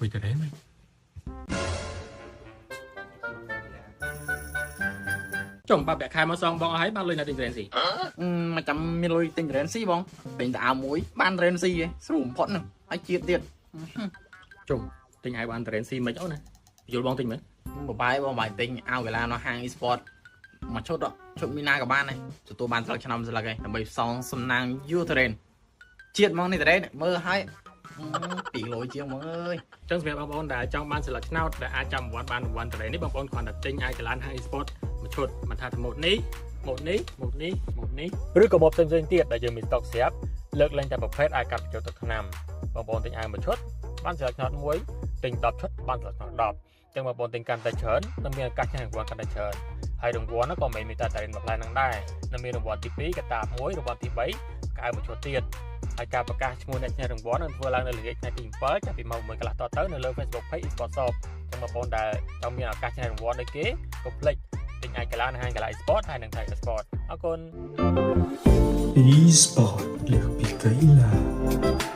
คุยแต่ได้ไหมจงปรับแบบคายมาซองบอกเอาให้บ้านเลยนะติงเรนสิ mà chăm mi lôi tình rèn xí bông tình áo muối ban rèn xí ấy sủng phận nào ai chia tiền จงติงไอ้บ้านเรนซีไม่เจ้านะอยู่บองติงไหม một bài tình áo cái là nó hàng e-sport mà chốt đó chốt mina cả ban này tụi tôi ban cho năm là cái bởi song sum nàng yêu rèn chiết mong này từ đấy mơ hay tỷ lối chiêu mong ơi ចឹងសម្រាប់បងប្អូនដែលចង់បានសិលឹកឆ្នោតដែលអាចចាំវត្តបានវត្តត្រេននេះបងប្អូនគ្រាន់តែទិញឯកឡាន High Sport មួយឈុតមិនថាម៉ូតនេះម៉ូតនេះម៉ូតនេះម៉ូតនេះឬក៏ម៉ូតផ្សេងៗទៀតដែលយើងមានស្តុកស្រាប់លើកលែងតែប្រភេទអាចកាត់បញ្ចូលទឹកថ្នាំបងប្អូនទិញឯមួយឈុតបានសិលឹកឆ្នោតមួយទិញ10ឈុតបានសិលឹកឆ្នោត10ចឹងបងប្អូនទិញកាន់តែច្រើននឹងមានឱកាសឈ្នះរង្វាន់កាន់តែច្រើនហើយរង្វាន់នោះក៏មិនមានតែតែមួយផ្លែហ្នឹងដែរនឹងមានរង្វាន់ទី2កតាប1រង្វាន់ទី3កៅមួយឈុតទៀតហើយការប្រកាសឈ្មោះអ្នកឈ្នះរង្វាន់នឹងធ្វើឡើងនៅល្ងាចថ្ងៃទី7ចាប់ពីម៉ោង1កន្លះតទៅនៅលើ Facebook Page Esports Shop ចឹងបងប្អូនដែលចង់មានឱកាសឈ្នះរង្វាន់ដូចគេកុំភ្លេចទិញឯកឡានហាងកីឡា Esports ហើយនឹងថៃ Esports អរគុណ Esports លើសពីកីឡា